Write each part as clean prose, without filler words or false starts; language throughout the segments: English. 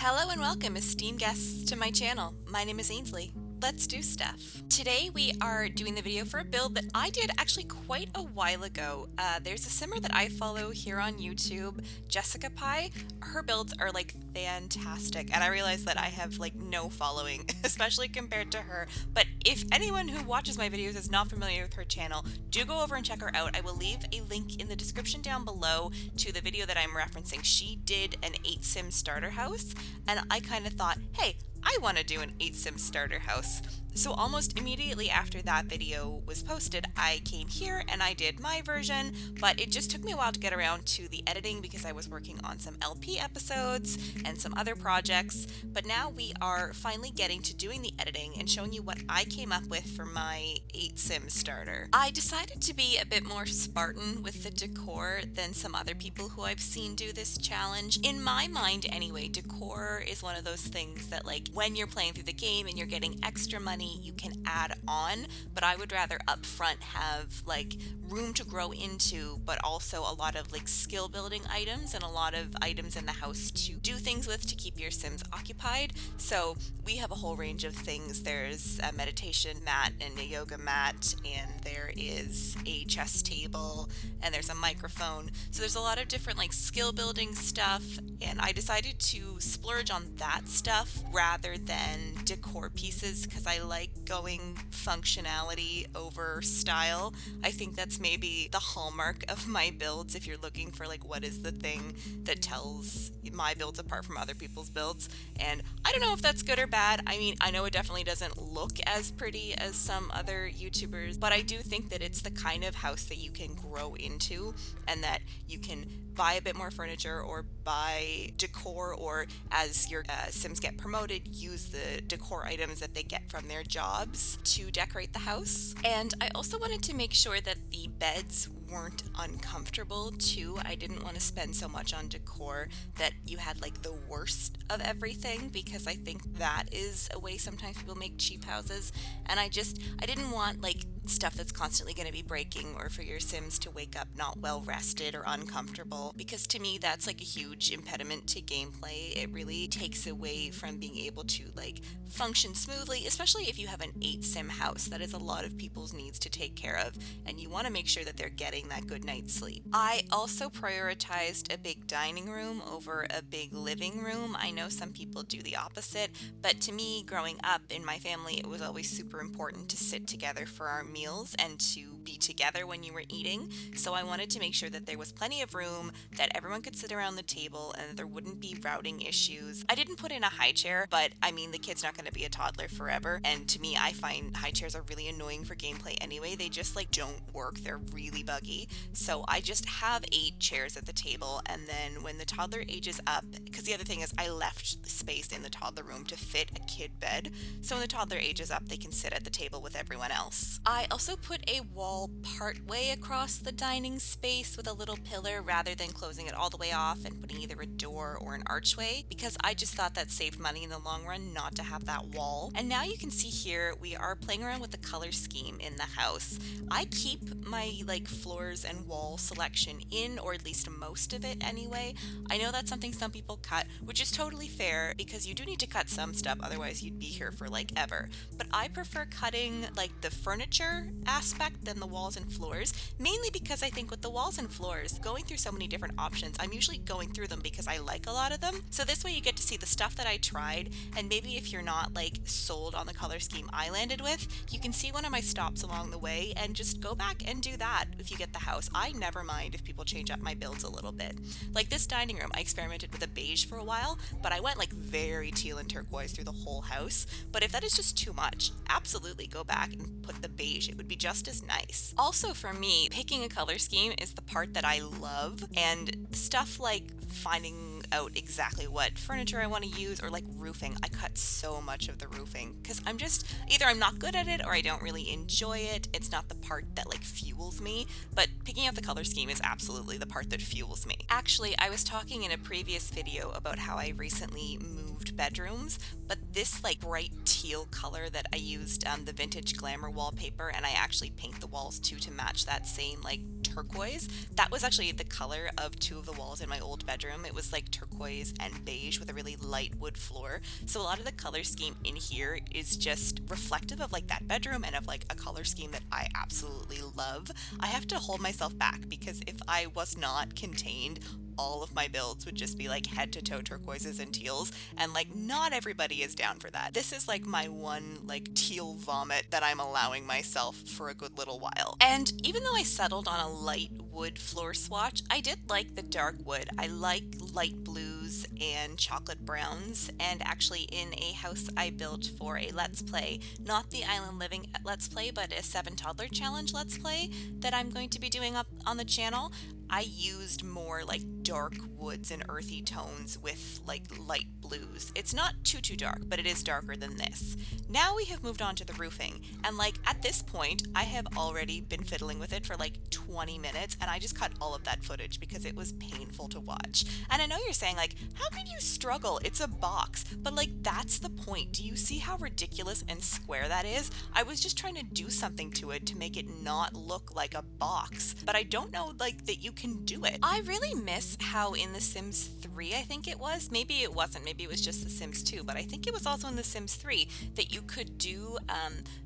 Hello and welcome, esteemed guests, to my channel. My name is Ainsley. Let's do stuff. Today we are doing the video for a build that I did actually quite a while ago. There's a simmer that I follow here on YouTube, Jessicapie. Her builds are like fantastic, and I realize that I have like no following, especially compared to her. But if anyone who watches my videos is not familiar with her channel, do go over and check her out. I will leave a link in the description down below to the video that I'm referencing. She did an 8-sim starter house, and I kind of thought, hey, I want to do an 8-sim starter house. So almost immediately after that video was posted, I came here and I did my version, but it just took me a while to get around to the editing because I was working on some LP episodes and some other projects. But now we are finally getting to doing the editing and showing you what I came up with for my 8-sim starter. I decided to be a bit more Spartan with the decor than some other people who I've seen do this challenge. In my mind anyway, decor is one of those things that, like, when you're playing through the game and you're getting extra money, you can add on, but I would rather up front have like room to grow into, but also a lot of like skill building items and a lot of items in the house to do things with to keep your Sims occupied. So we have a whole range of things. There's a meditation mat and a yoga mat, and there is a chess table, and there's a microphone. So there's a lot of different like skill building stuff, and I decided to splurge on that stuff rather than decor pieces because I like going functionality over style. I think that's maybe the hallmark of my builds if you're looking for like what is the thing that tells my builds apart from other people's builds. And I don't know if that's good or bad. I mean, I know it definitely doesn't look as pretty as some other YouTubers, but I do think that it's the kind of house that you can grow into and that you can buy a bit more furniture or buy decor, or as your Sims get promoted, use the decor items that they get from their jobs to decorate the house. And I also wanted to make sure that the beds weren't uncomfortable too. I didn't want to spend so much on decor that you had like the worst of everything, because I think that is a way sometimes people make cheap houses, and I didn't want like stuff that's constantly going to be breaking, or for your Sims to wake up not well rested or uncomfortable, because to me that's like a huge impediment to gameplay. It really takes away from being able to like function smoothly, especially if you have an 8-sim house. That is a lot of people's needs to take care of, and you want to make sure that they're getting that good night's sleep. I also prioritized a big dining room over a big living room. I know some people do the opposite, but to me, growing up in my family, it was always super important to sit together for our meals and to be together when you were eating. So I wanted to make sure that there was plenty of room, that everyone could sit around the table, and that there wouldn't be routing issues. I didn't put in a high chair, but I mean, the kid's not going to be a toddler forever, and to me, I find high chairs are really annoying for gameplay anyway. They just like don't work. They're really buggy. So I just have 8 chairs at the table, and then when the toddler ages up, because the other thing is I left space in the toddler room to fit a kid bed, so when the toddler ages up, they can sit at the table with everyone else. I also put a wall part way across the dining space with a little pillar rather than closing it all the way off and putting either a door or an archway, because I just thought that saved money in the long run not to have that wall. And now you can see here we are playing around with the color scheme in the house. I keep my like floors and wall selection in, or at least most of it anyway. I know that's something some people cut, which is totally fair because you do need to cut some stuff, otherwise you'd be here for like ever. But I prefer cutting like the furniture aspect than the walls and floors, mainly because I think with the walls and floors, going through so many different options, I'm usually going through them because I like a lot of them. So this way you get to see the stuff that I tried, and maybe if you're not like sold on the color scheme I landed with, you can see one of my stops along the way and just go back and do that if you get the house. I never mind if people change up my builds a little bit. Like this dining room, I experimented with a beige for a while, but I went like very teal and turquoise through the whole house. But if that is just too much, absolutely go back and put the beige. It would be just as nice. Also for me, picking a color scheme is the part that I love, and stuff like finding out exactly what furniture I want to use, or like roofing. I cut so much of the roofing because I'm just either I'm not good at it or I don't really enjoy it. It's not the part that like fuels me, but picking out the color scheme is absolutely the part that fuels me. Actually, I was talking in a previous video about how I recently moved bedrooms, but this like bright teal color that I used the vintage glamour wallpaper, and I actually paint the walls too to match that same like turquoise. That was actually the color of two of the walls in my old bedroom. It was like turquoise and beige with a really light wood floor. So a lot of the color scheme in here is just reflective of like that bedroom and of like a color scheme that I absolutely love. I have to hold myself back because if I was not contained, all of my builds would just be like head to toe turquoises and teals, and like not everybody is down for that. This is like my one like teal vomit that I'm allowing myself for a good little while. And even though I settled on a light wood floor swatch, I did like the dark wood. I like light blues and chocolate browns, and actually in a house I built for a Let's Play, not the Island Living Let's Play, but a 7 Toddler Challenge Let's Play that I'm going to be doing up on the channel, I used more like dark woods and earthy tones with like light blues. It's not too dark, but it is darker than this. Now we have moved on to the roofing, and like at this point I have already been fiddling with it for like 20 minutes, and I just cut all of that footage because it was painful to watch. And I know you're saying like, how could you struggle? It's a box. But like, that's the point. Do you see how ridiculous and square that is? I was just trying to do something to it to make it not look like a box, but I don't know like that you can do it. I really miss how in The Sims 3, I think it was, maybe it wasn't, maybe it was just The Sims 2, but I think it was also in The Sims 3 that you could do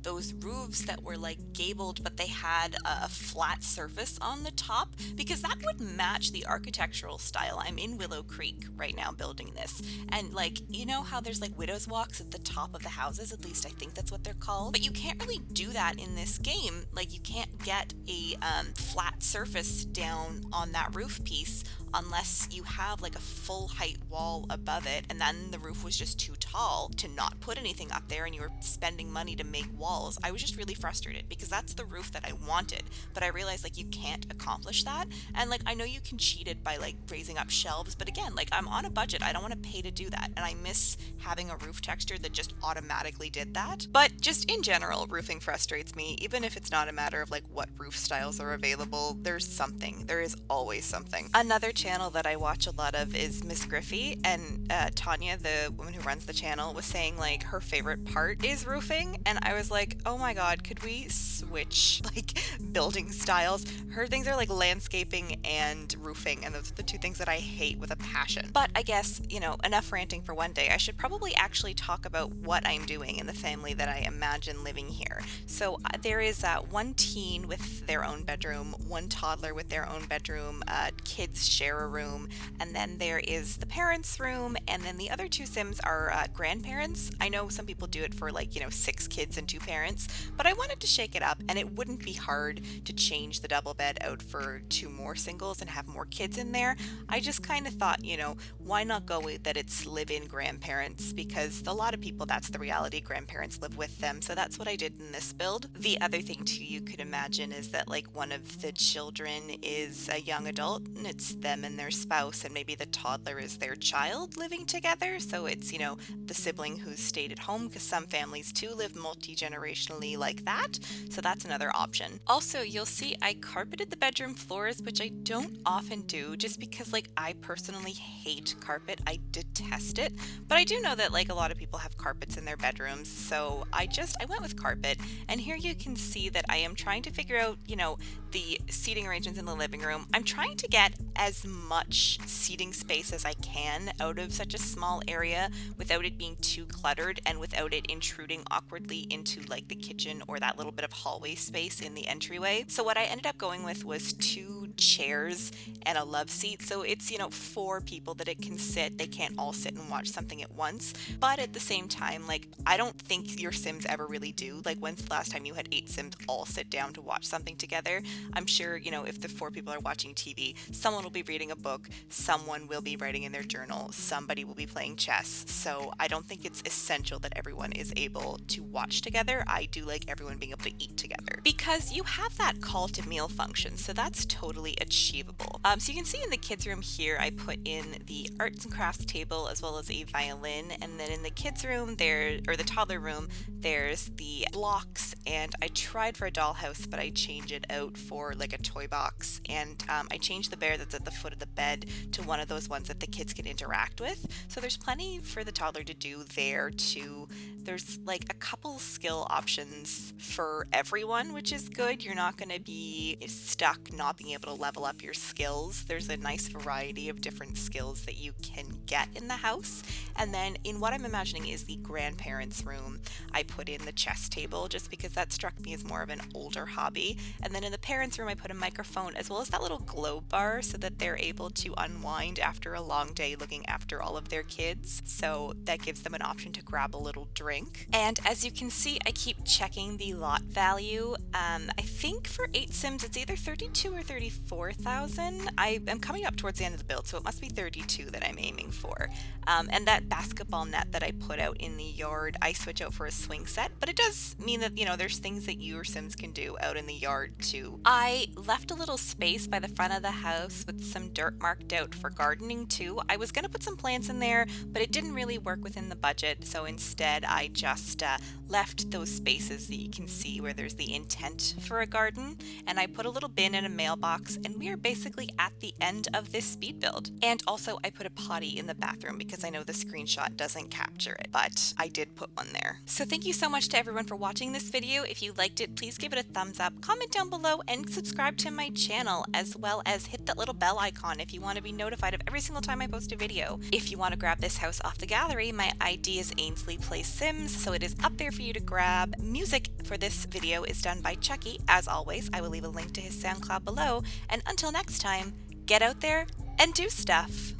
those roofs that were like gabled, but they had a flat surface on the top, because that would match the architectural style. I'm in Willow Creek right now building this, and like, you know how there's like widow's walks at the top of the houses, at least I think that's what they're called, but you can't really do that in this game. Like, you can't get a flat surface down on that roof piece unless you have like a full height wall above it, and then the roof was just too tall to not put anything up there and you were spending money to make walls. I was just really frustrated because that's the roof that I wanted, but I realized like you can't accomplish that. And like, I know you can cheat it by like raising up shelves, but again, like, I'm on a budget, I don't want to pay to do that, and I miss having a roof texture that just automatically did that. But just in general, roofing frustrates me. Even if it's not a matter of like what roof styles are available, there's something, there is always something. Another channel that I watch a lot of is Miss Griffey, and Tanya, the woman who runs the channel, was saying like her favorite part is roofing, and I was like, oh my god, could we switch like building styles? Her things are like landscaping and roofing, and those are the two things that I hate with a passion. But I guess, you know, enough ranting for one day. I should probably actually talk about what I'm doing in the family that I imagine living here. So there is one teen with their own bedroom, one toddler with their own bedroom, kids share a room, and then there is the parents' room, and then the other two Sims are grandparents. I know some people do it for like, you know, 6 kids and 2 parents, but I wanted to shake it up, and it wouldn't be hard to change the double bed out for 2 more singles and have more kids in there. I just kind of thought, you know, why not go with that it's live-in grandparents, because a lot of people, that's the reality, grandparents live with them, so that's what I did in this build. The other thing too you could imagine is that like one of the children is a young adult, and it's them and their spouse, and maybe the toddler is their child living together, so it's, you know, the sibling who's stayed at home, because some families too live multi-generationally like that, so that's another option. Also, you'll see I carpeted the bedroom floors, which I don't often do just because like I personally hate carpet. I detest it, but I do know that like a lot of people have carpets in their bedrooms, so I went with carpet. And here you can see that I am trying to figure out, you know, the seating arrangements in the living room. I'm trying to get as much seating space as I can out of such a small area without it being too cluttered and without it intruding awkwardly into like the kitchen or that little bit of hallway space in the entryway. So what I ended up going with was 2 chairs and a love seat, so it's, you know, 4 people that it can sit. They can't all sit and watch something at once, but at the same time, like, I don't think your Sims ever really do. Like, when's the last time you had 8 Sims all sit down to watch something together? I'm sure, you know, if the 4 people are watching TV, someone will be reading a book, someone will be writing in their journal, somebody will be playing chess, so I don't think it's essential that everyone is able to watch together. I do like everyone being able to eat together, because you have that call to meal function, so that's totally achievable. So you can see in the kids room here, I put in the arts and crafts table as well as a violin, and then in the kids room there, or the toddler room, there's the blocks, and I tried for a dollhouse, but I changed it out for like a toy box, and I changed the bear that's at the foot of the bed to one of those ones that the kids can interact with. So there's plenty for the toddler to do there too. There's like a couple skill options for everyone, which is good. You're not going to be stuck not being able to level up your skills. There's a nice variety of different skills that you can get in the house. And then in what I'm imagining is the grandparents' room, I put in the chess table just because that struck me as more of an older hobby. And then in the parents' room, I put a microphone as well as that little globe bar so that they're able to unwind after a long day looking after all of their kids. So that gives them an option to grab a little drink. And as you can see, I keep checking the lot value. I think for 8 Sims, it's either 32 or 34,000. I am coming up towards the end of the build, so it must be 32 that I'm aiming for. And that basketball net that I put out in the yard, I switch out for a swing set, but it does mean that, you know, there's things that your Sims can do out in the yard too. I left a little space by the front of the house with some dirt marked out for gardening too. I was going to put some plants in there, but it didn't really work within the budget, so instead I just left those spaces that you can see where there's the intent for a garden, and I put a little bin in a mailbox, and we are basically at the end of this speed build. And also I put a potty in the bathroom because I know the screenshot doesn't capture it, but I did put one there. So thank you so much to everyone for watching this video. If you liked it, please give it a thumbs up, comment down below, and subscribe to my channel, as well as hit that little bell icon if you want to be notified of every single time I post a video. If you want to grab this house off the gallery, my ID is Ainsley Plays Sims, so it is up there for you to grab. Music for this video is done by Chucky. As always, I will leave a link to his SoundCloud below, and until next time, get out there and do stuff!